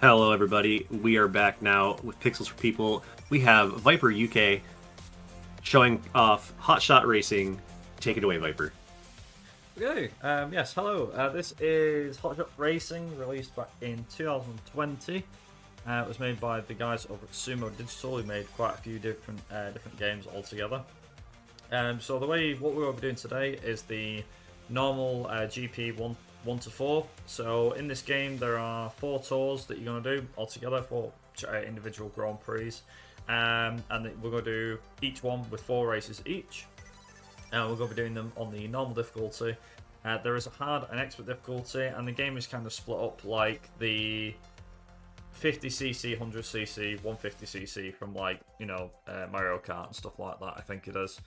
Hello, everybody. We are back now with Pixels for People. We have ViperUK showing off Hotshot Racing. Take it away, Viper. Okay, yes, hello. This is Hotshot Racing, released back in 2020. It was made by the guys over at Sumo Digital, who made quite a few different games altogether. So what we will be doing today is the normal GP 1 to 4. So in this game, there are 4 tours that you're going to do altogether, 4 individual Grand Prix, and we're going to do each one with 4 races each. We're going to be doing them on the normal difficulty. There is a hard and expert difficulty, and the game is kind of split up like the 50cc, 100cc, 150cc from Mario Kart and stuff like that. I think it is.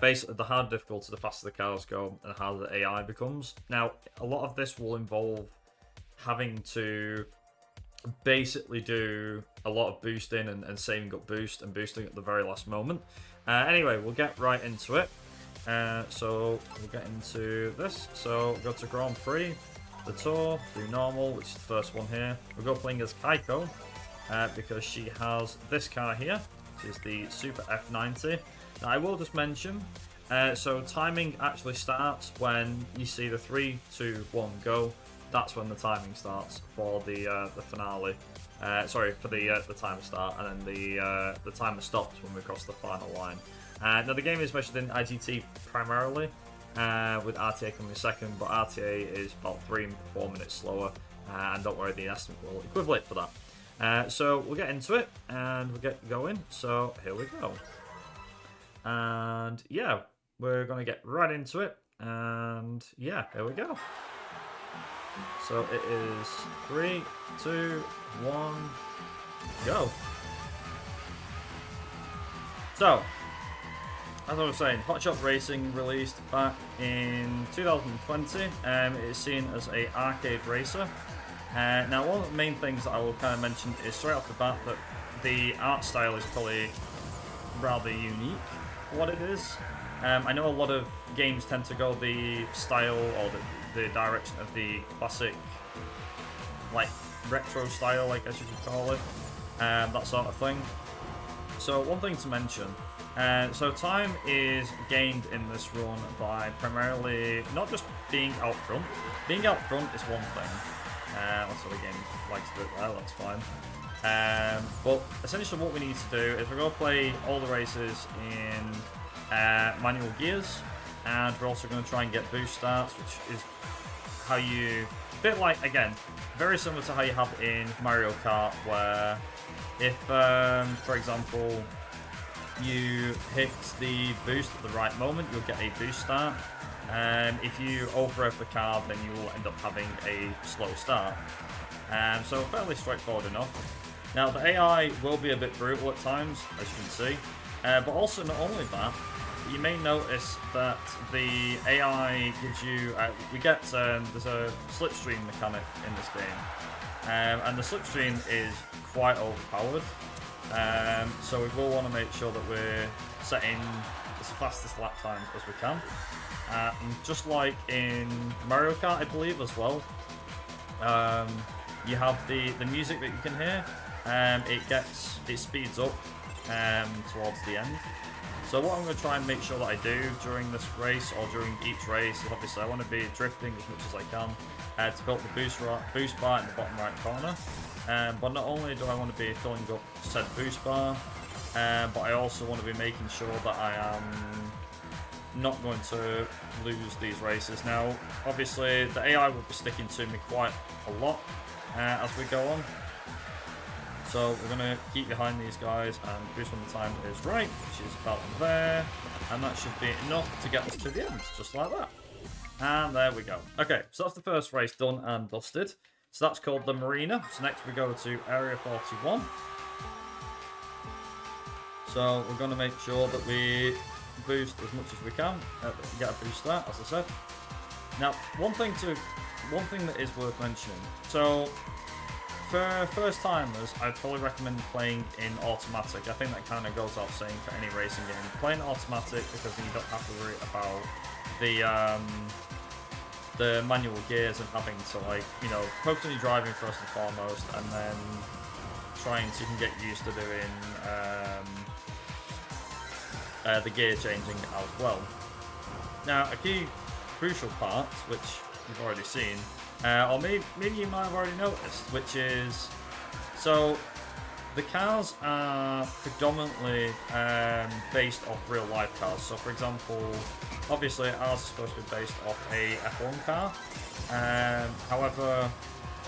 Basically, the hard difficulty, the faster the cars go, and the harder the AI becomes. Now, a lot of this will involve having to basically do a lot of boosting and saving up boost and boosting at the very last moment. Anyway, we'll get right into it. So we'll get into this. So we'll go to Grand Prix, the tour, do normal, which is the first one here. We'll go playing as Kaiko because she has this car here, which is the Super F90. Now I will just mention, so timing actually starts when you see the 3, 2, 1 go. That's when the timing starts for the finale. Sorry, for the timer start, and then the timer stops when we cross the final line. Now the game is measured in IGT primarily, with RTA coming second, but RTA is about 3-4 minutes slower, and don't worry, the estimate will equivalent for that. So we'll get into it, and we'll get going, so here we go. And yeah, we're going to get right into it, and yeah, here we go. So it is 3, 2, 1, go. So, as I was saying, Hotshot Racing released back in 2020. It is seen as an arcade racer. Now, one of the main things that I will kind of mention is straight off the bat that the art style is probably rather unique for what it is. I know a lot of games tend to go the style or the direction of the classic, like retro style, I guess you could call it, that sort of thing. So one thing to mention. So time is gained in this run by primarily not just being out front. Being out front is one thing. That's what the game likes to do. Well, that's fine. But essentially what we need to do is we're going to play all the races in manual gears, and we're also going to try and get boost starts, which is how you, a bit like, again, very similar to how you have in Mario Kart, where if, for example, you hit the boost at the right moment, you'll get a boost start. If you overrev the car, then you will end up having a slow start. So fairly straightforward enough. Now the AI will be a bit brutal at times, as you can see, but also not only that, you may notice that the AI gives you, there's a slipstream mechanic in this game, and the slipstream is quite overpowered. So we will want to make sure that we're setting as fastest lap times as we can. And just like in Mario Kart, I believe, as well, you have the music that you can hear. It speeds up towards the end. So what I'm going to try and make sure that I do during this race, or during each race, is obviously I want to be drifting as much as I can to build the boost bar in the bottom right corner. But not only do I want to be filling up said boost bar, but I also want to be making sure that I am not going to lose these races. Now, obviously, the AI will be sticking to me quite a lot as we go on. So we're going to keep behind these guys and boost when the time is right, which is about there. And that should be enough to get us to the end, just like that. And there we go. Okay, so that's the first race done and dusted. So that's called the Marina. So next we go to Area 41. So we're going to make sure that we boost as much as we can. Get a boost start, as I said. Now, one thing that is worth mentioning. So for first timers, I'd probably recommend playing in automatic. I think that kind of goes without saying for any racing game. Playing automatic because then you don't have to worry about the the manual gears and having to, like, you know, focus on your driving first and foremost, and then trying to get used to doing the gear changing as well. Now, a key crucial part, which you've already seen, or maybe you might have already noticed, which is, so the cars are predominantly based off real life cars. So for example, obviously ours is supposed to be based off a F1 car. However,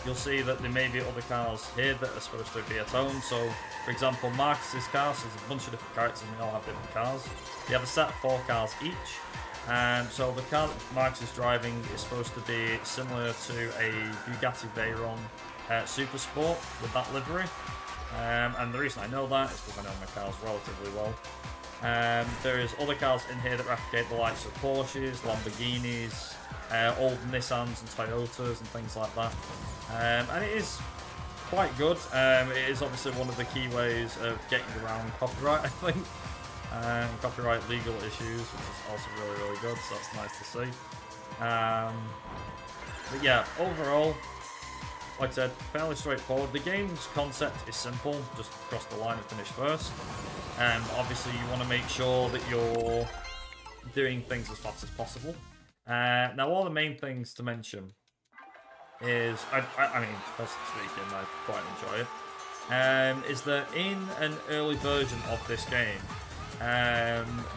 you'll see that there may be other cars here that are supposed to be its own. So for example, Marcus's car, so there's a bunch of different characters and they all have different cars. They have a set of 4 cars each. So the car that Marcus is driving is supposed to be similar to a Bugatti Veyron Super Sport with that livery. And the reason I know that is because I know my cars relatively well. There's other cars in here that replicate the likes of Porsches, Lamborghinis, old Nissans and Toyotas and things like that. And it is quite good. It is obviously one of the key ways of getting around copyright, I think. Copyright legal issues, which is also really, really good, so that's nice to see. But yeah, overall, like I said, fairly straightforward. The game's concept is simple, just cross the line and finish first. Obviously you want to make sure that you're doing things as fast as possible. Now, all the main things to mention is, I mean, personally speaking, I quite enjoy it, is that in an early version of this game,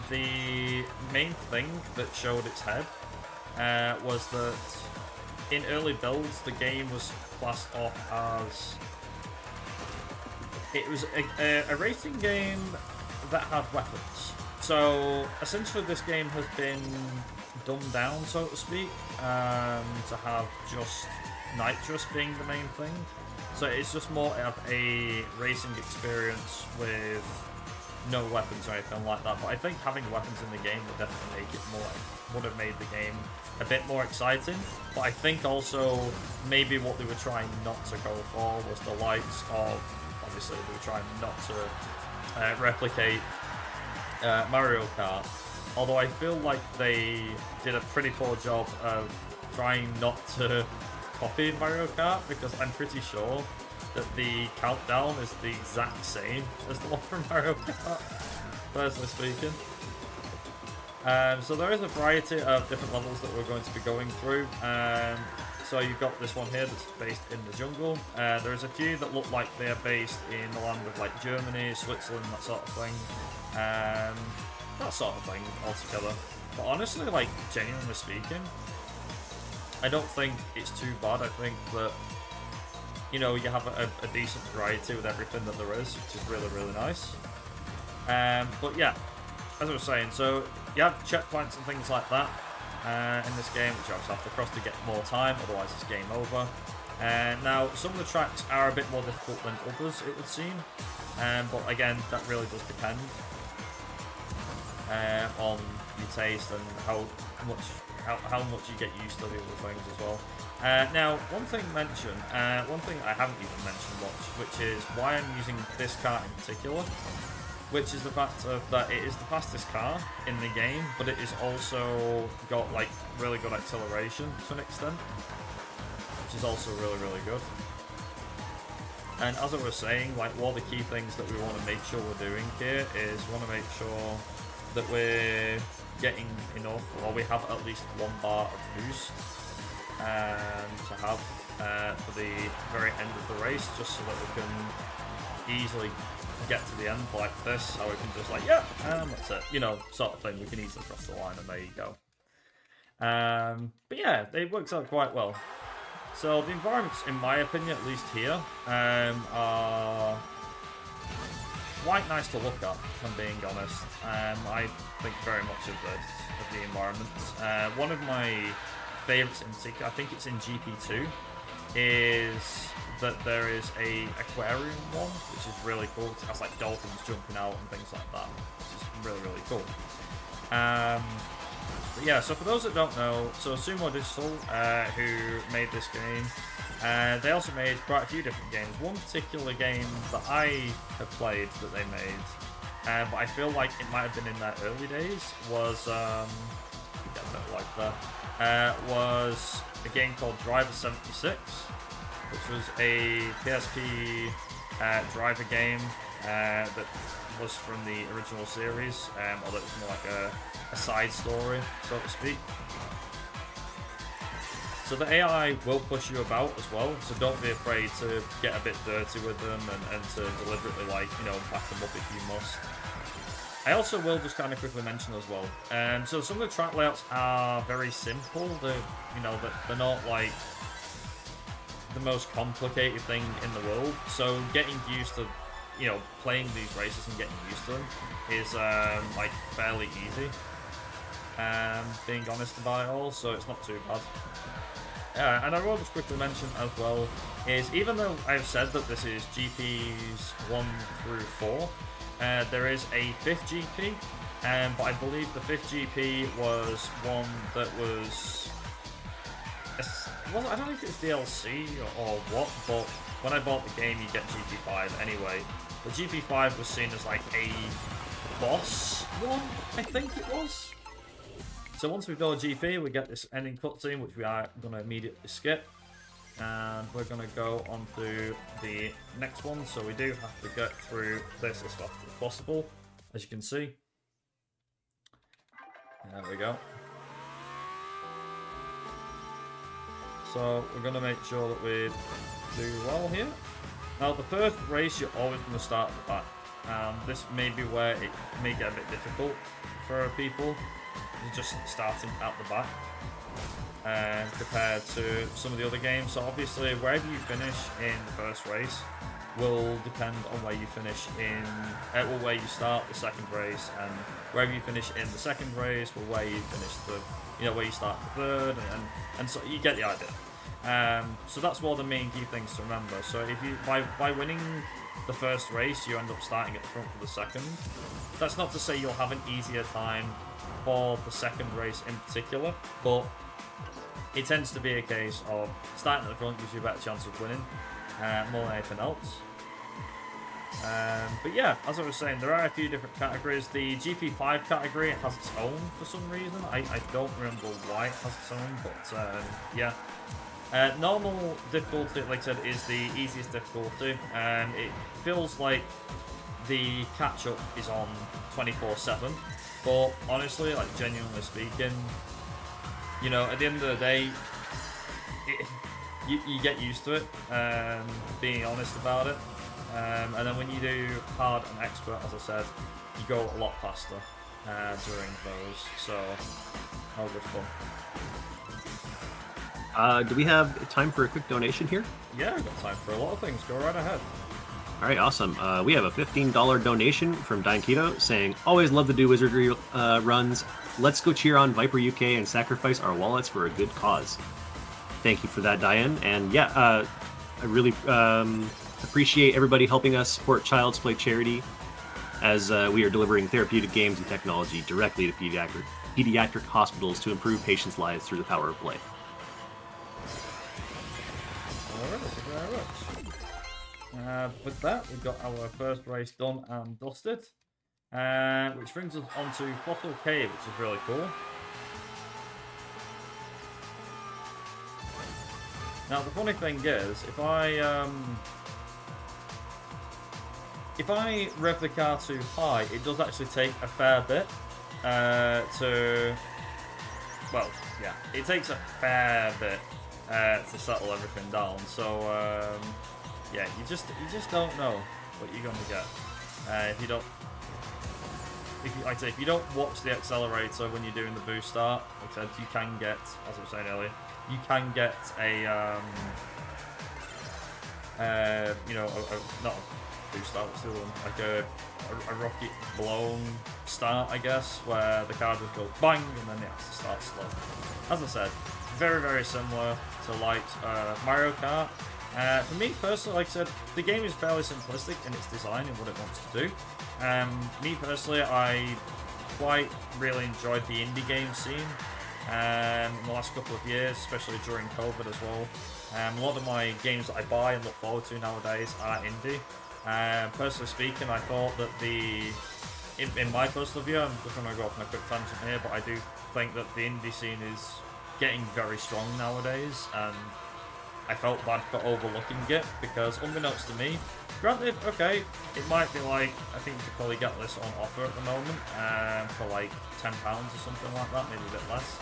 the main thing that showed its head was that in early builds, the game was classed off as, it was a racing game that had weapons. So essentially this game has been dumbed down, so to speak, to have just nitrous being the main thing. So it's just more of a racing experience with no weapons or anything like that. But I think having weapons in the game would definitely make it more, would have made the game a bit more exciting. But I think also maybe what they were trying not to go for was the likes of, obviously they were trying not to replicate Mario Kart. Although I feel like they did a pretty poor job of trying not to copy Mario Kart, because I'm pretty sure that the countdown is the exact same as the one from Mario Kart, personally speaking. So there is a variety of different levels that we're going to be going through. So you've got this one here that's based in the jungle. There's a few that look like they are based in the land of like Germany, Switzerland, that sort of thing. That sort of thing altogether. But honestly, like, genuinely speaking, I don't think it's too bad. I think that, you know, you have a decent variety with everything that there is, which is really, really nice. But yeah, as I was saying, so you have checkpoints and things like that in this game, which you obviously have to cross to get more time, otherwise it's game over. Now, some of the tracks are a bit more difficult than others, it would seem. But again, that really does depend on your taste and how much you get used to the other things as well. Now, one thing I haven't even mentioned much, which is why I'm using this car in particular, which is the fact that it is the fastest car in the game, but it is also got like really good acceleration to an extent, which is also really, really good. And as I was saying, like, one of the key things that we want to make sure we're doing here is we want to make sure that we're getting enough, or we have at least 1 bar of boost to have for the very end of the race, just so that we can easily get to the end like this, how we can just like, yeah, that's it, you know, sort of thing. We can easily cross the line and there you go. But yeah, it works out quite well. So the environments, in my opinion, at least here, are quite nice to look at, if I'm being honest. I think very much of the environments. One of my favourites in particular, I think it's in GP2, is that there is a aquarium one, which is really cool. It has like dolphins jumping out and things like that, which is really, really cool. But yeah, so for those that don't know, so Sumo Digital, who made this game, they also made quite a few different games. One particular game that I have played that they made, but I feel like it might have been in their early days, was, get a bit of lag there, was a game called Driver 76, which was a PSP driver game that was from the original series, although it was more like a side story, so to speak. So the AI will push you about as well, so don't be afraid to get a bit dirty with them and to deliberately, like, you know, back them up if you must. I also will just kind of quickly mention as well. So some of the track layouts are very simple. They're not like the most complicated thing in the world. So getting used to, you know, playing these races and getting used to them is like fairly easy. Being honest about it all, so it's not too bad. And I will just quickly mention as well is, even though I've said that this is GPs 1 through 4, there is a 5th GP, but I believe the 5th GP was one that was... I don't know if it's DLC or what, but when I bought the game, you get GP5 anyway. The GP5 was seen as like a boss one, I think it was. So once we've done a GP, we get this ending cutscene, which we are going to immediately skip. And we're going to go on to the next one. So we do have to get through this as fast as possible, as you can see. There we go. So we're going to make sure that we do well here. Now, the first race, you're always going to start at the back. This may be where it may get a bit difficult for people. Just starting at the back compared to some of the other games. So obviously wherever you finish in the first race will depend on where you finish in where you start the second race, and wherever you finish in the second race will where you finish where you start the third, and so you get the idea. So that's one of the main key things to remember. So if you by winning the first race, you end up starting at the front for the second. That's not to say you'll have an easier time for the second race in particular, but it tends to be a case of starting at the front gives you a better chance of winning more than anything else. But yeah, as I was saying, there are a few different categories. The GP5 category has its own for some reason. I don't remember why it has its own, but yeah. Normal difficulty, like I said, is the easiest difficulty. It feels like the catch-up is on 24/7. But honestly, like genuinely speaking, you know, at the end of the day, you get used to it, being honest about it. And then when you do hard and expert, as I said, you go a lot faster during those. So, all good fun. Do we have time for a quick donation here? Yeah, we've got time for a lot of things. Go right ahead. All right, awesome. We have a $15 donation from Dine Keto saying, always love to do wizardry runs. Let's go cheer on ViperUK and sacrifice our wallets for a good cause. Thank you for that, Diane. And yeah, I really appreciate everybody helping us support Child's Play charity as we are delivering therapeutic games and technology directly to pediatric hospitals to improve patients' lives through the power of play. All right, thank you very much. With that, we've got our first race done and dusted, which brings us on to Fossil Cave, which is really cool. Now, the funny thing is, if I rev the car too high, it does actually take a fair bit well, yeah, it takes a fair bit to settle everything down. So, yeah, you just don't know what you're gonna get if you don't watch the accelerator when you're doing the boost start. Like I said, you can get, as I was saying earlier, you can get a not a boost start, what's the other one? Like a rocket blown start, I guess, where the car just goes bang and then it has to start slow. As I said, very, very similar to like Mario Kart. For me personally, like I said, the game is fairly simplistic in its design and what it wants to do. Me personally, I quite really enjoyed the indie game scene in the last couple of years, especially during COVID as well. A lot of my games that I buy and look forward to nowadays are indie. Personally speaking, I thought that the in my personal view, I'm just going to go off on a quick tangent here, but I do think that the indie scene is getting very strong nowadays, and I felt bad for overlooking it, because unbeknownst to me, granted, okay, it might be like, I think you could probably get this on offer at the moment, for like £10 or something like that, maybe a bit less,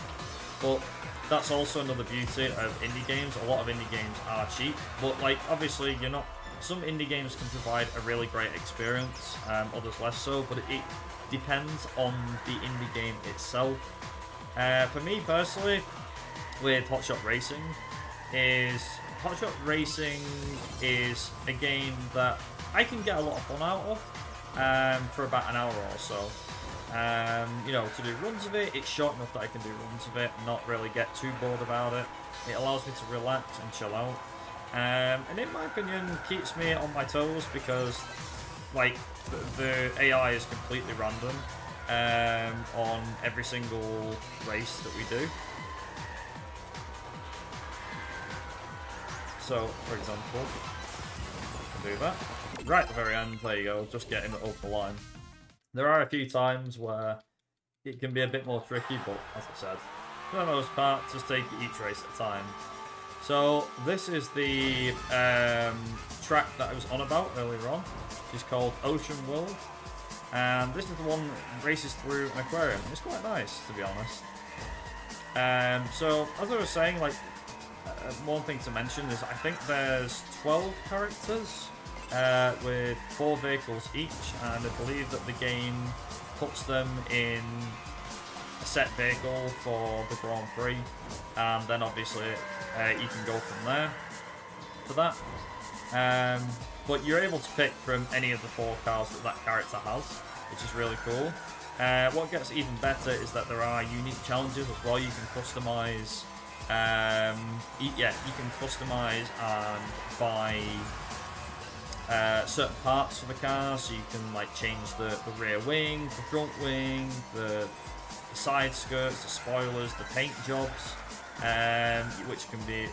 but that's also another beauty of indie games. A lot of indie games are cheap, but like, obviously, you're not, some indie games can provide a really great experience, others less so, but it depends on the indie game itself. For me personally, with Hotshot Racing is a game that I can get a lot of fun out of for about an hour or so. You know, to do runs of it, it's short enough that I can do runs of it and not really get too bored about it. It allows me to relax and chill out. And in my opinion, keeps me on my toes, because like the AI is completely random on every single race that we do. So, for example, I can do that. Right at the very end, there you go, just getting it over the line. There are a few times where it can be a bit more tricky, but as I said, for the most part, just take each race at a time. So, this is the track that I was on about earlier on, which is called Ocean World. And this is the one that races through an aquarium. It's quite nice, to be honest. So, as I was saying, like, one thing to mention is I think there's 12 characters with 4 vehicles each, and I believe that the game puts them in a set vehicle for the Grand Prix, and then obviously you can go from there for that. But you're able to pick from any of the 4 cars that that character has, which is really cool. What gets even better is that there are unique challenges as well. You can customize. You can customize and buy certain parts for the car, so you can like change the rear wing, the front wing, the side skirts, the spoilers, the paint jobs, which can be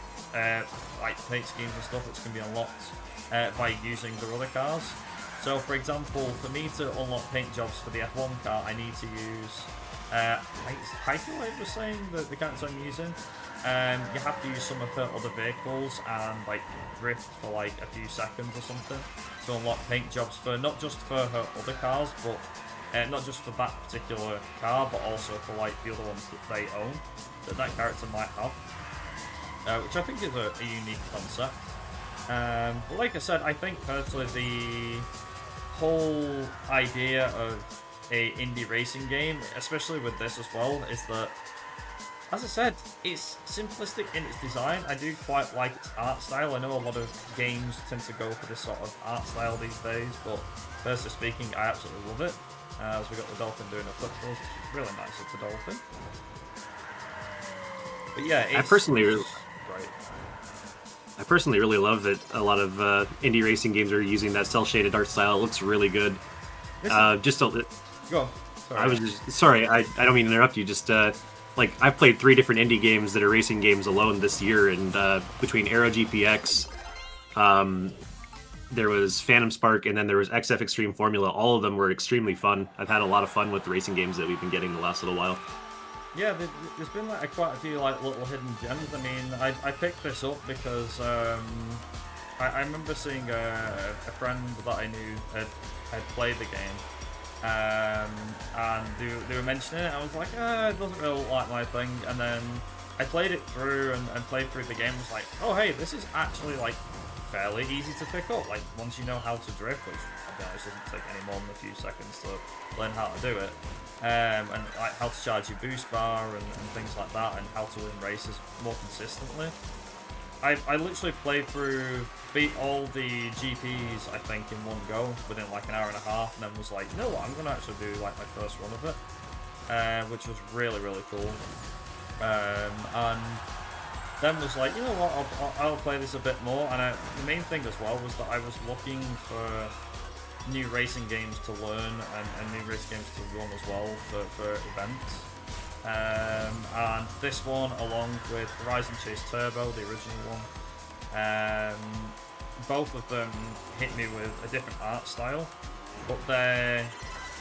like paint schemes and stuff, which can be unlocked by using the other cars. So, for example, for me to unlock paint jobs for the F1 car, I need to use I feel like was saying the character I'm using. You have to use some of her other vehicles and like drift for like a few seconds or something to unlock paint jobs for not just for her other cars, but not just for that particular car, but also for like the other ones that they own that character might have, which I think is a unique concept. But like I said, I think personally the whole idea of a indie racing game, especially with this as well, is that, as I said, it's simplistic in its design. I do quite like its art style. I know a lot of games tend to go for this sort of art style these days, but personally speaking, I absolutely love it. As we got the dolphin doing a flip through, which is really nice of the dolphin. But yeah, it's, I personally really love that a lot of indie racing games are using that cel-shaded art style. It looks really good. Go on. Sorry. I was just sorry. I don't mean to interrupt you. Just like I've played 3 different indie games that are racing games alone this year, and between Aero GPX, there was Phantom Spark, and then there was XF Extreme Formula. All of them were extremely fun. I've had a lot of fun with the racing games that we've been getting the last little while. Yeah, there's been like quite a few like little hidden gems. I mean, I picked this up because I remember seeing a friend that I knew had played the game. And they were mentioning it. I was like, it doesn't really look like my thing. And then I played it through and played through the game. And was like, oh hey, this is actually like fairly easy to pick up. Like once you know how to drift, which I'll be honest doesn't take any more than a few seconds to learn how to do it. And like how to charge your boost bar and things like that, and how to win races more consistently. I literally played through, beat all the GPs, I think, in one go within like an hour and a half, and then was like, you know what, I'm going to actually do like my first run of it, which was really, really cool. And then was like, you know what, I'll play this a bit more. And the main thing as well was that I was looking for new racing games to learn and new racing games to run as well for events. And this one, along with Horizon Chase Turbo, the original one, both of them hit me with a different art style, but they're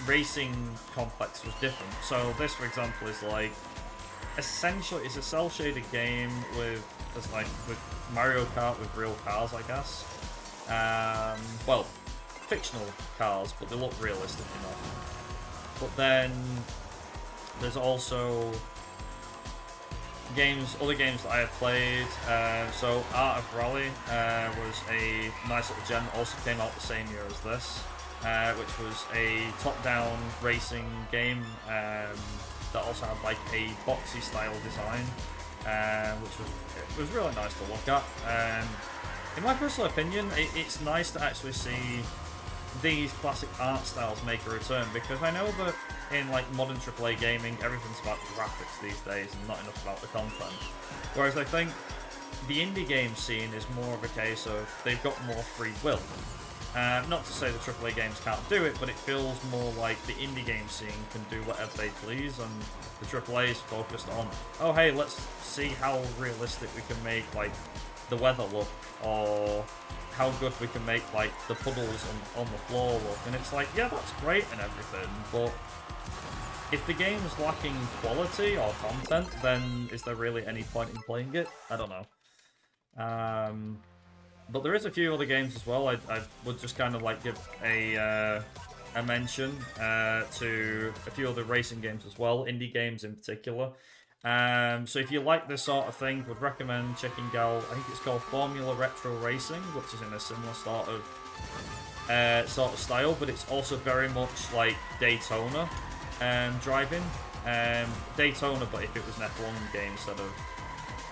racing complex was different. So this, for example, is like essentially it's a cell shaded game with Mario Kart with real cars, I guess. Well, fictional cars, but they look realistic enough. But then there's also other games that I have played. So Art of Rally was a nice little gem. Also came out the same year as this, which was a top-down racing game that also had like a boxy style design, which was really nice to look at. In my personal opinion, it's nice to actually see these classic art styles make a return, because I know that in like modern AAA gaming, everything's about graphics these days and not enough about the content. Whereas I think the indie game scene is more of a case of they've got more free will. Not to say the AAA games can't do it, but it feels more like the indie game scene can do whatever they please, and the AAA is focused on, oh hey, let's see how realistic we can make like the weather look, or how good we can make like the puddles on the floor look. And it's like, yeah, that's great and everything, but if the game's lacking quality or content, then is there really any point in playing it? I don't know. But there is a few other games as well. I would just kind of like give a mention to a few other racing games as well, indie games in particular. So if you like this sort of thing, would recommend checking out, I think it's called Formula Retro Racing, which is in a similar sort of style, but it's also very much like Daytona driving. Daytona, but if it was an F1 game instead of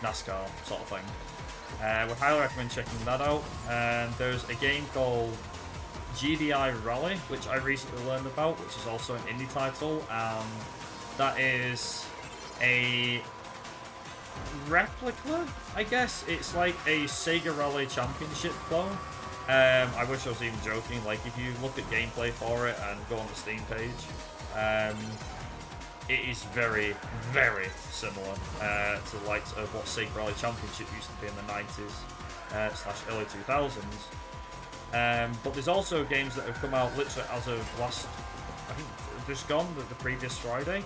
NASCAR sort of thing. Would highly recommend checking that out. And there's a game called GDI Rally, which I recently learned about, which is also an indie title, and that is a replica, I guess. It's like a Sega Rally Championship clone. I wish I was even joking. Like, if you look at gameplay for it and go on the Steam page, it is very, very similar to the likes of what Sega Rally Championship used to be in the 90s / early 2000s. But there's also games that have come out literally as of last, I think, just gone, the previous Friday,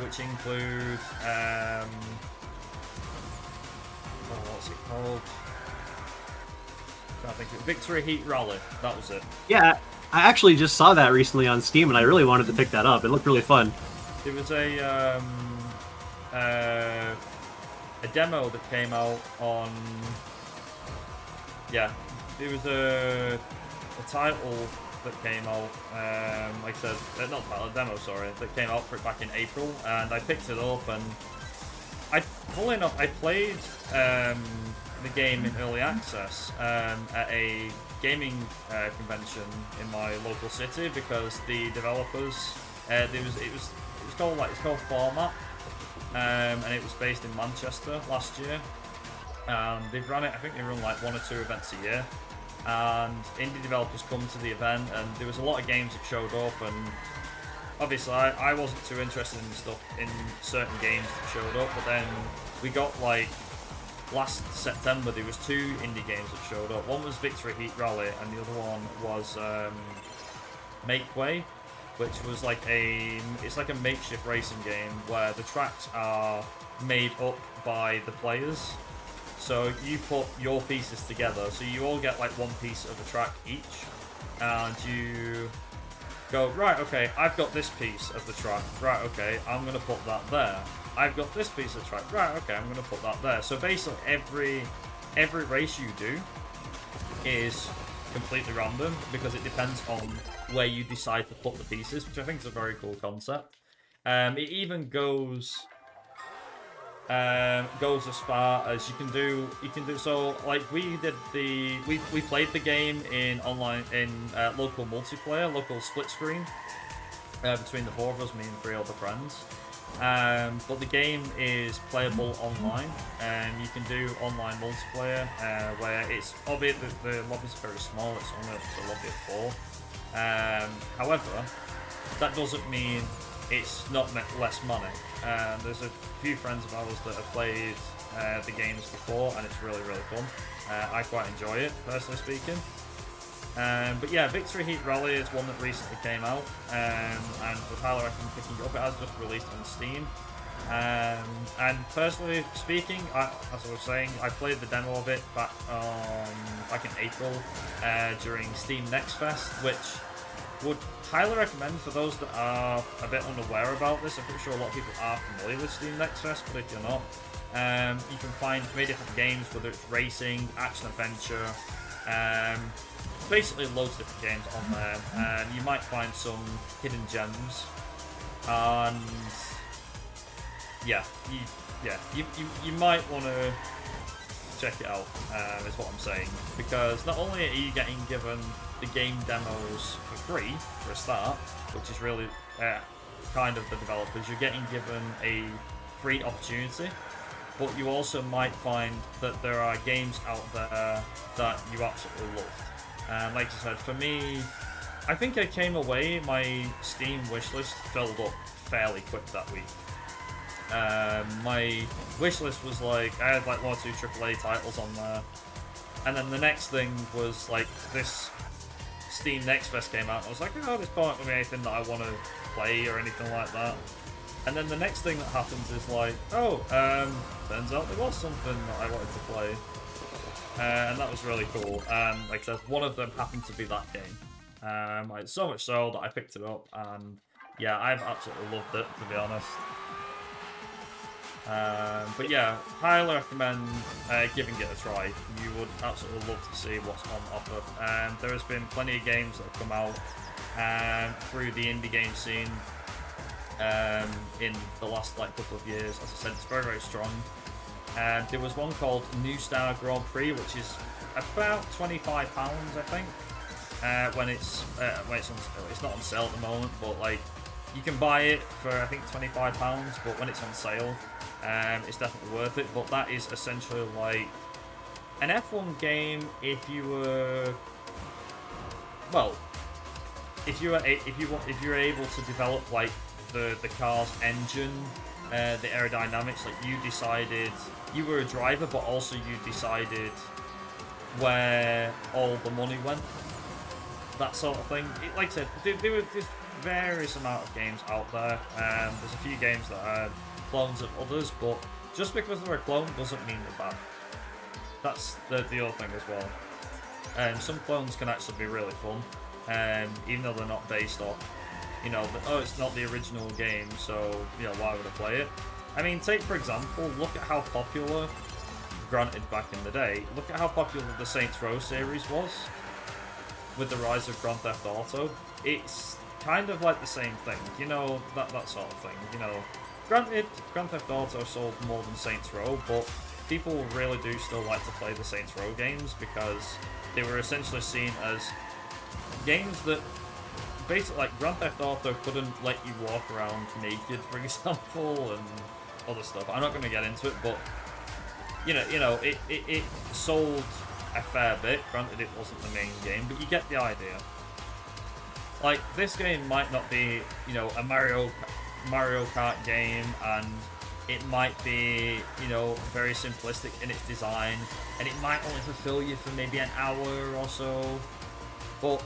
which include, what's it called? I think Victory Heat Rally. That was it. Yeah, I actually just saw that recently on Steam, and I really wanted to pick that up. It looked really fun. It was a demo that came out on. Yeah, it was a title that came out. Like I said, not title, a demo. Sorry, that came out for it back in April, and I picked it up, and funnily enough, I played the game in early access at a gaming convention in my local city, because the developers it was called Format, and it was based in Manchester last year. They've run it, I think they run like 1 or 2 events a year, and indie developers come to the event, and there was a lot of games that showed up, and obviously I wasn't too interested in certain games that showed up, but then we got like last September there was 2 indie games that showed up. One was Victory Heat Rally, and the other one was Make Way, which was like it's like a makeshift racing game where the tracks are made up by the players. So you put your pieces together, so you all get like one piece of the track each, and you go, right, okay, I've got this piece of the track, right, okay, I'm going to put that there. I've got this piece of the track, right, okay, I'm going to put that there. So basically every race you do is completely random, because it depends on where you decide to put the pieces, which I think is a very cool concept. It even goes as far as you can do so like we played the game in online local multiplayer, local split screen between the 4 of us, me and 3 other friends, but the game is playable online, and you can do online multiplayer where it's obvious that the lobbies are very small. It's only a lobby of 4. However, that doesn't mean it's not less money. There's a few friends of ours that have played the games before, and it's really, really fun. I quite enjoy it, personally speaking. But yeah, Victory Heat Rally is one that recently came out, and would highly recommend picking it up. It has just released on Steam. And personally speaking, as I was saying, I played the demo of it back in April during Steam Next Fest, which would highly recommend for those that are a bit unaware about this. I'm pretty sure a lot of people are familiar with Steam Next Fest, but if you're not, you can find many different games, whether it's racing, action adventure, basically loads of different games on there, and you might find some hidden gems. And you might want to check it out, is what I'm saying, because not only are you getting given the game demos for free for a start, which is really kind of the developers, you're getting given a free opportunity, but you also might find that there are games out there that you absolutely love. Like I said, for me, I think I came away, my Steam wishlist filled up fairly quick that week. My wishlist was like, I had like 1 or 2 AAA titles on there, and then the next thing was like this Steam Next Fest came out, and I was like, oh, this not going to be anything that I want to play or anything like that. And then the next thing that happens is like, oh, turns out there was something that I wanted to play. And that was really cool. And like I said, one of them happened to be that game. Like, so much so that I picked it up, and yeah, I've absolutely loved it, to be honest. But yeah, highly recommend giving it a try. You would absolutely love to see what's on offer. There has been plenty of games that have come out through the indie game scene in the last like couple of years. As I said, it's very, very strong. There was one called New Star Grand Prix, which is about £25, I think. When it's not on sale at the moment, but like you can buy it for I think £25, but when it's on sale, it's definitely worth it. But that is essentially like an F1 game if you were, well, if you're able to develop like the car's engine, the aerodynamics, like you were a driver, but also you decided where all the money went, that sort of thing. Like I said, there's various amount of games out there. There's a few games that are clones of others, but just because they're a clone doesn't mean they're bad. That's the other thing as well. Some clones can actually be really fun, even though they're not based off, it's not the original game, so why would I play it? I mean, take for example, look at how popular, granted back in the day, look at how popular the Saints Row series was with the rise of Grand Theft Auto. It's kind of like the same thing, that sort of thing. Granted, Grand Theft Auto sold more than Saints Row, but people really do still like to play the Saints Row games because they were essentially seen as games that basically, like, Grand Theft Auto couldn't let you walk around naked, for example, and other stuff. I'm not going to get into it, but it sold a fair bit. Granted, it wasn't the main game, but you get the idea. Like, this game might not be, a Mario Kart game, and it might be, very simplistic in its design, and it might only fulfill you for maybe an hour or so, but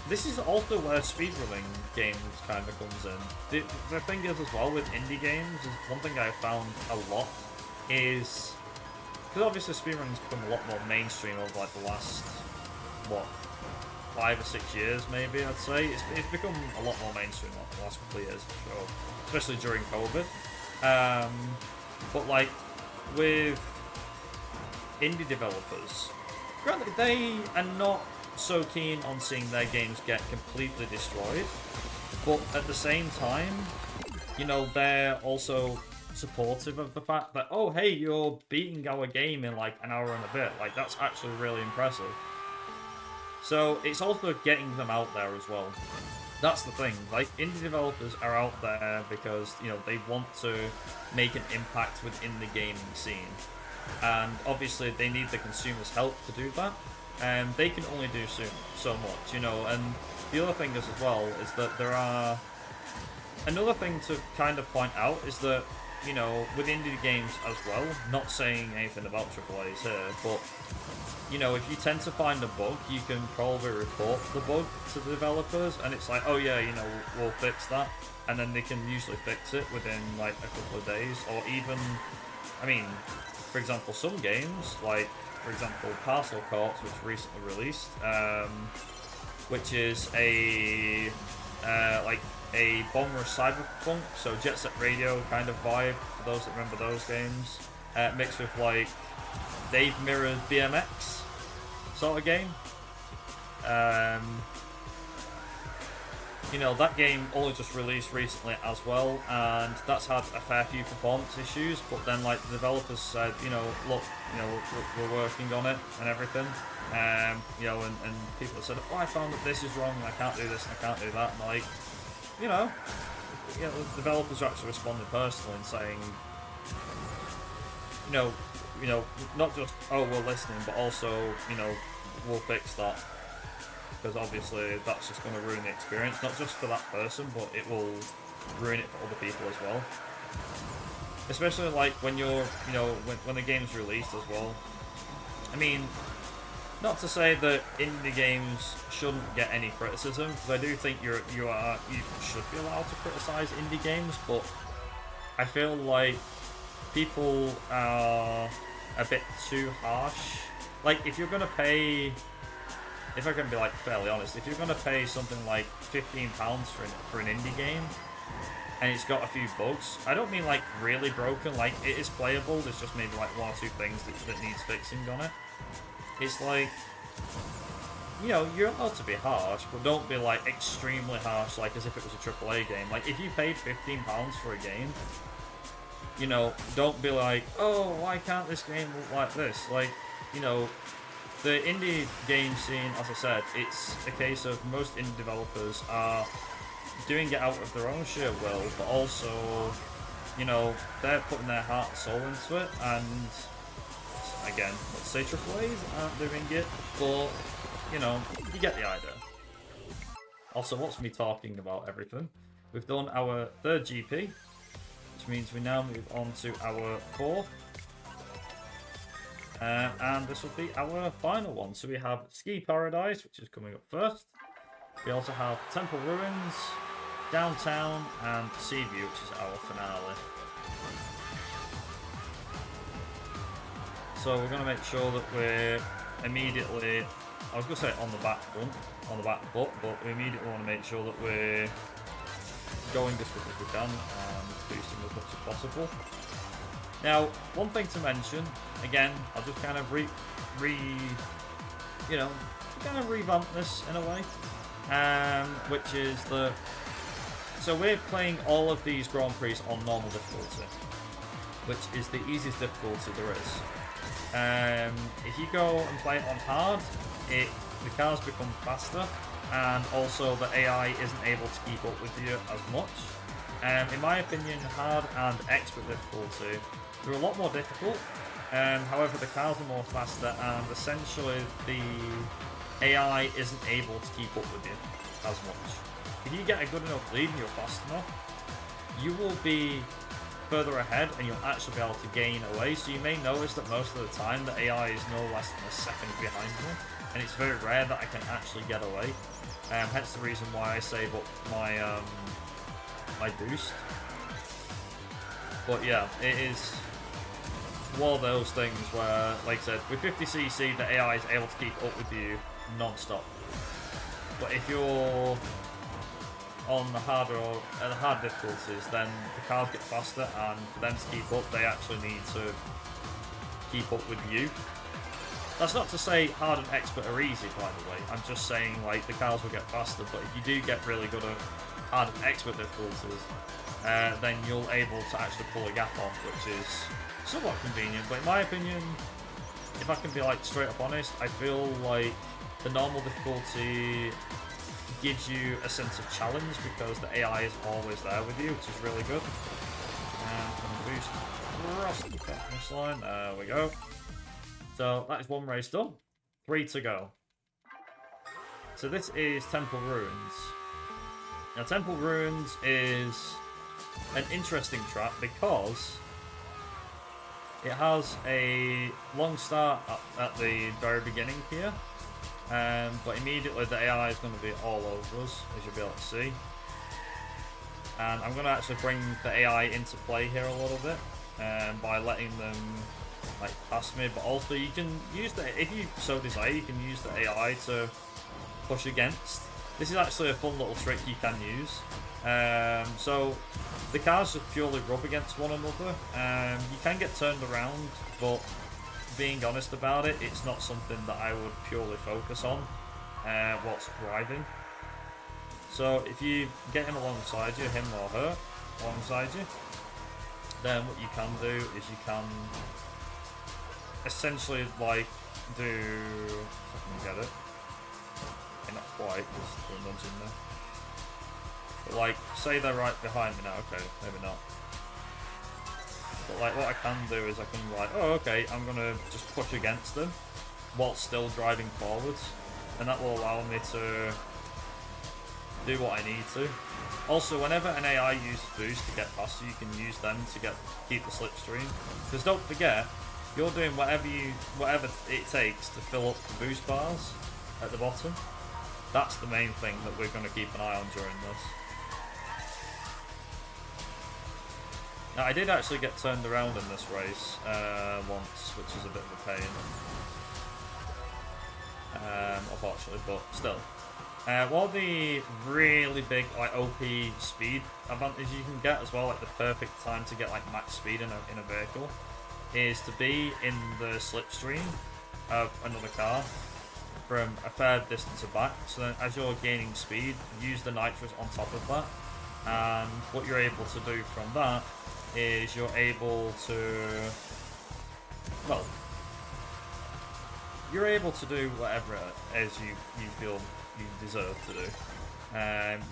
this is also where speedrunning games kind of comes in. The thing is as well with indie games, is one thing I've found a lot is, because obviously speedrunning's become a lot more mainstream over like the last, 5 or 6 years maybe, I'd say. It's become a lot more mainstream over the last couple of years for sure, especially during COVID. But like with indie developers, granted they are not so keen on seeing their games get completely destroyed, but at the same time, they're also supportive of the fact that, oh hey, you're beating our game in like an hour and a bit, like that's actually really impressive. So it's also getting them out there as well. That's the thing, like indie developers are out there because they want to make an impact within the gaming scene, and obviously they need the consumers' help to do that. And they can only do so much, and the other thing is as well is that there are, another thing to kind of point out is that you know, with indie games as well, not saying anything about AAAs here, but, you know, if you tend to find a bug, you can probably report the bug to the developers, and it's like, oh yeah, you know, we'll fix that, and then they can usually fix it within, like, a couple of days, or even, I mean, for example, some games, like, for example, Parcel Courts, which recently released, which is a, like, a Bomber Cyberpunk, so Jet Set Radio kind of vibe, for those that remember those games, mixed with, like, they've mirrored BMX sort of game. You know, that game only just released recently as well, and that's had a fair few performance issues, but then, like, the developers said, you know, look, you know, we're working on it and everything. You know, and people have said, oh, I found that this is wrong, and I can't do this, and I can't do that, and, like, you know, the developers are actually responding personally and saying, you know, not just, oh, we're listening, but also, you know, we'll fix that. Because obviously that's just going to ruin the experience, not just for that person, but it will ruin it for other people as well. Especially, like, when you're, you know, when the game's released as well. I mean, not to say that indie games shouldn't get any criticism, because I do think you should be allowed to criticize indie games, but I feel like people are a bit too harsh. Like, if you're going to pay, if I can be, like, fairly honest, if you're going to pay something like £15 for an indie game, and it's got a few bugs, I don't mean, like, really broken, like, it is playable, there's just maybe, like, one or two things that needs fixing on it. It's like, you know, you're allowed to be harsh, but don't be, like, extremely harsh, like, as if it was a AAA game. Like, if you paid £15 for a game, you know, don't be like, oh, why can't this game look like this? Like, you know, the indie game scene, as I said, it's a case of most indie developers are doing it out of their own sheer will, but also, you know, they're putting their heart and soul into it, and again, let's say AAAs aren't doing it, but, you know, you get the idea. Also, what's me talking about everything? We've done our third GP, which means we now move on to our fourth. And this will be our final one. So we have Ski Paradise, which is coming up first. We also have Temple Ruins, Downtown, and Sea View, which is our finale. So we're going to make sure that we're immediately, I was going to say on the back foot, but we immediately want to make sure that we're going as quick as we can and boosting as much as possible. Now, one thing to mention, again, I'll just kind of revamp this in a way, which is that, so we're playing all of these Grand Prix on normal difficulty, which is the easiest difficulty there is. If you go and play it on hard, the cars become faster, and also the AI isn't able to keep up with you as much. In my opinion, hard and expert difficulty, they're a lot more difficult. However, the cars are more faster, and essentially the AI isn't able to keep up with you as much. If you get a good enough lead and you're fast enough, you will be further ahead and you'll actually be able to gain away. So you may notice that most of the time the AI is no less than a second behind me, and it's very rare that I can actually get away. Hence the reason why I save up my my boost. But yeah, it is one of those things where, like I said, with 50cc the AI is able to keep up with you non-stop. But if you're on the hard difficulties, then the cars get faster, and for them to keep up, they actually need to keep up with you. That's not to say hard and expert are easy, by the way. I'm just saying, like, the cars will get faster, but if you do get really good at hard and expert difficulties, then you'll able to actually pull a gap off, which is somewhat convenient. But in my opinion, if I can be, like, straight up honest, I feel like the normal difficulty gives you a sense of challenge because the AI is always there with you, which is really good. And boost across the finish line. There we go. So that is one race done. 3 to go. So this is Temple Ruins. Now, Temple Ruins is an interesting track because it has a long start at the very beginning here, but immediately the AI is going to be all over us, as you'll be able to see. And I'm going to actually bring the AI into play here a little bit by letting them like pass me, but also you can use if you so desire, you can use the AI to push against. This is actually a fun little trick you can use. So the cars just purely rub against one another. You can get turned around, but being honest about it, it's not something that I would purely focus on whilst driving. So if you get him alongside you, him or her alongside you, then what you can do is you can essentially like do, if I can get it, okay, not quite, there's a nudge in there. But like, say they're right behind me now, okay, maybe not. But like what I can do is I can like, oh okay, I'm gonna just push against them while still driving forwards, and that will allow me to do what I need to. Also, whenever an AI uses boost to get past you, you can use them to keep the slipstream. Because don't forget, you're doing whatever it takes to fill up the boost bars at the bottom. That's the main thing that we're going to keep an eye on during this. Now, I did actually get turned around in this race once, which is a bit of a pain. Unfortunately, but still. One of the really big like OP speed advantage you can get as well, like the perfect time to get like max speed in a vehicle, is to be in the slipstream of another car from a fair distance back. So then as you're gaining speed, use the nitrous on top of that, and what you're able to do from that is you're able to, well, you're able to do whatever it is you feel you deserve to do,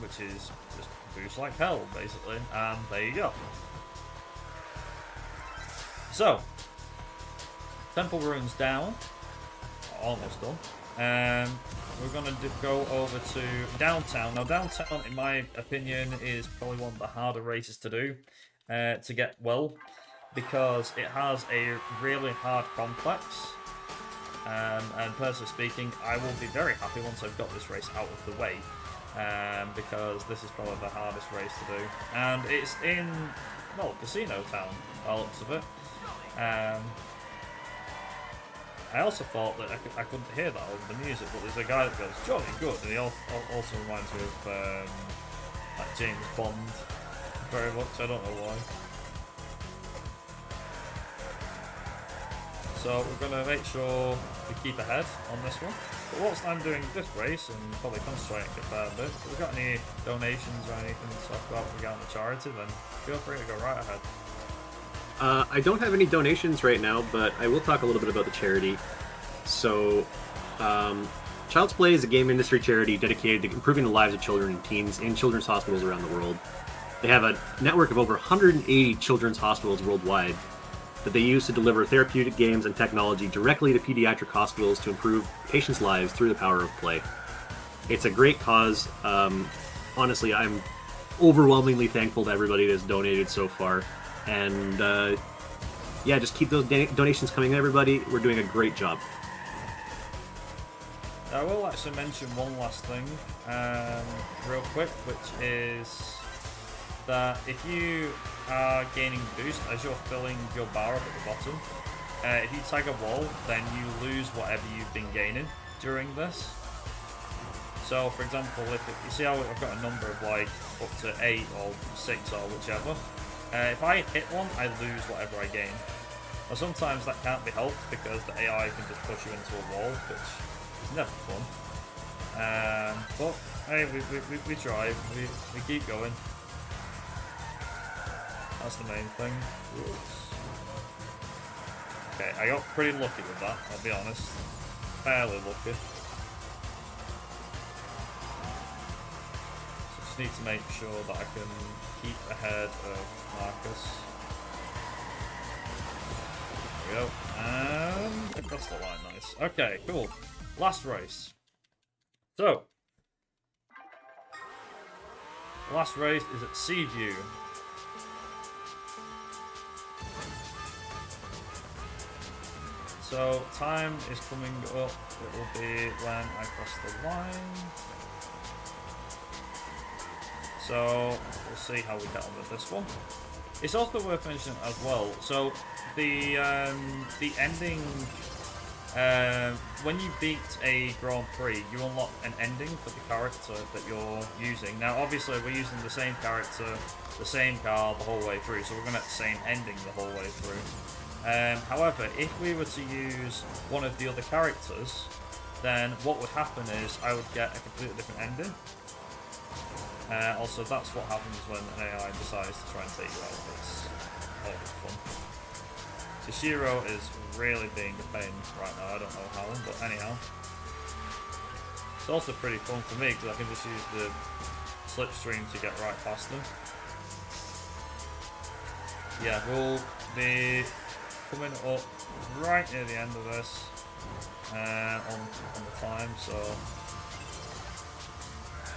which is just boost like hell, basically, and there you go. So, Temple Ruins down, almost done. We're going to go over to Downtown. Now, Downtown, in my opinion, is probably one of the harder races to do, to get well, because it has a really hard complex. And personally speaking, I will be very happy once I've got this race out of the way, because this is probably the hardest race to do. And it's in, well, Casino Town, by the looks of it. I also thought that I couldn't hear that over the music, but there's a guy that goes, "Jolly good," and he also reminds me of like James Bond very much, I don't know why. So we're going to make sure we keep ahead on this one. But whilst I'm doing this race and probably concentrating a fair bit, if we've got any donations or anything to talk about regarding the charity, then feel free to go right ahead. I don't have any donations right now, but I will talk a little bit about the charity. So, Child's Play is a game industry charity dedicated to improving the lives of children and teens in children's hospitals around the world. They have a network of over 180 children's hospitals worldwide that they use to deliver therapeutic games and technology directly to pediatric hospitals to improve patients' lives through the power of play. It's a great cause. Honestly, I'm overwhelmingly thankful to everybody that's donated so far. And yeah, just keep those donations coming in, everybody. We're doing a great job. I will actually mention one last thing real quick, which is that if you are gaining boost as you're filling your bar up at the bottom, if you tag a wall, then you lose whatever you've been gaining during this. So, for example, if you see how I've got a number of like up to 8 or 6 or whichever, if I hit one, I lose whatever I gain. Now, sometimes that can't be helped because the AI can just push you into a wall, which is never fun. But hey, we try, we keep going. That's the main thing. Oops. Okay, I got pretty lucky with that, I'll be honest. Fairly lucky. So just need to make sure that I can keep ahead of Marcus. There we go. And across the line, nice. Okay, cool. Last race. So, last race is at Seaview. So time is coming up. It will be when I cross the line. So we'll see how we get on with this one. It's also worth mentioning as well. So the ending. When you beat a Grand Prix, you unlock an ending for the character that you're using. Now, obviously, we're using the same character, the same car the whole way through, so we're going to have the same ending the whole way through. However, if we were to use one of the other characters, then what would happen is I would get a completely different ending. Also, that's what happens when an AI decides to try and take you out. It's always fun. Toshiro is really being a pain right now, I don't know how, but anyhow. It's also pretty fun for me because I can just use the slipstream to get right past them. Yeah, we'll be coming up right near the end of this on the time, so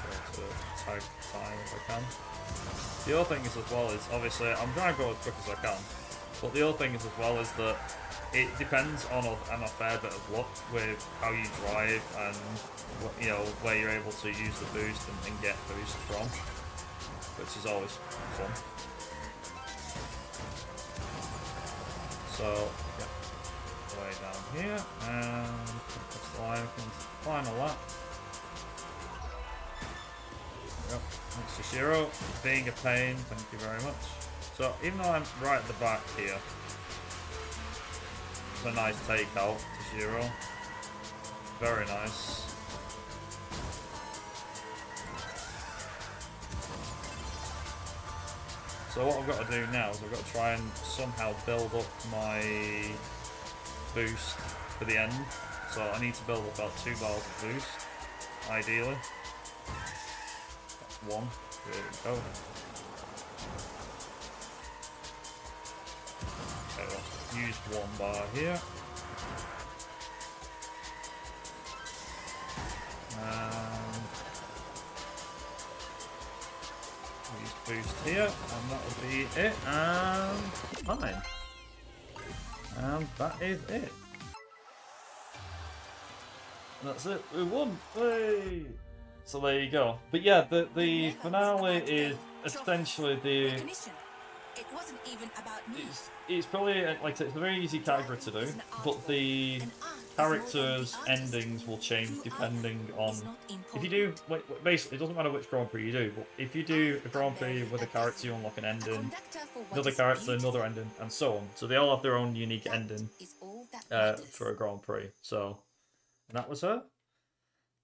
try to tag time if I can. The other thing is as well is obviously I'm trying to go as quick as I can. But the other thing is as well is that it depends on a fair bit of luck with how you drive and where you're able to use the boost and get boost from, which is always fun. So yeah, way down here and that's the line from the final lap. Yep, thanks to Shiro, being a pain. Thank you very much. So even though I'm right at the back here, it's a nice takeout to Shiro. Very nice. So what I've got to do now is I've got to try and somehow build up my boost for the end. So I need to build up about 2 bars of boost, ideally. That's 1. There we go. Use 1 bar here. Use boost here, and that will be it. And fine. And that is it. That's it. We won. Hey! So there you go. But yeah, the finale is essentially the. It wasn't even about me. It's probably, like I said, it's a very easy category to do, but the characters' endings will change depending on... If you do, basically, it doesn't matter which Grand Prix you do, but if you do a Grand Prix with a character, you unlock an ending, another character, another ending, and so on. So they all have their own unique ending for a Grand Prix. So, and that was her.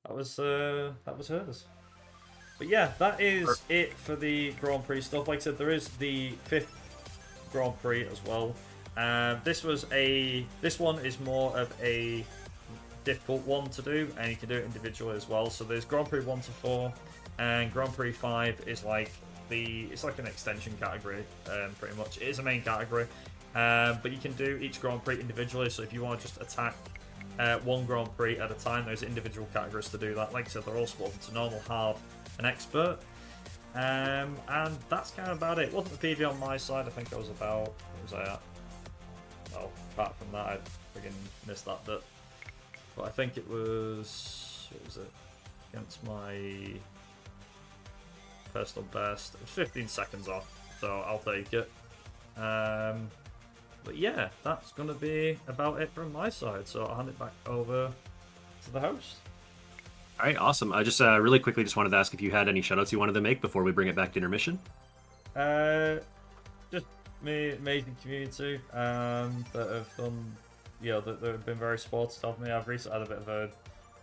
That was hers. But yeah, that is it for the Grand Prix stuff. Like I said, there is the 5th Grand Prix as well. This one is more of a difficult one to do, and you can do it individually as well. So there's Grand Prix 1 to 4, and Grand Prix 5 is like it's like an extension category, pretty much. It is a main category, but you can do each Grand Prix individually. So if you want to just attack one Grand Prix at a time, there's individual categories to do that. Like I said, they're all split into normal, hard, and expert. And that's kind of about it. It wasn't the PV on my side. I think I was about, what was I at? Well, apart from that, I friggin' missed that bit. But I think it was, what was it? Against my personal best. It was 15 seconds off, so I'll take it. But yeah, that's going to be about it from my side. So I'll hand it back over to the host. All right, awesome. I just really quickly just wanted to ask if you had any shoutouts you wanted to make before we bring it back to intermission. Just me, amazing community that have done, that have been very supportive of me. I've recently had a bit of a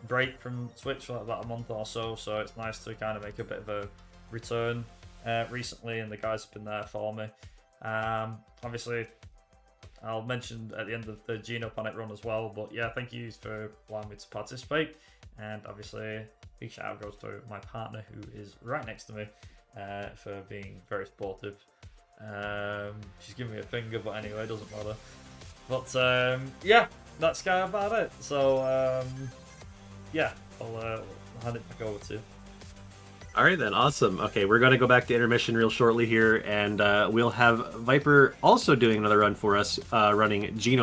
break from Twitch for like about a month or so, so it's nice to kind of make a bit of a return recently, and the guys have been there for me. Obviously, I'll mention at the end of the Geno Panic run as well, but yeah, thank you for allowing me to participate. And obviously, big shout out goes to my partner who is right next to me for being very supportive. She's giving me a finger, but anyway, it doesn't matter. But yeah, that's kind of about it. So yeah, I'll hand it back over to you. All right, then. Awesome. Okay, we're going to go back to intermission real shortly here, and we'll have Viper also doing another run for us, running Geno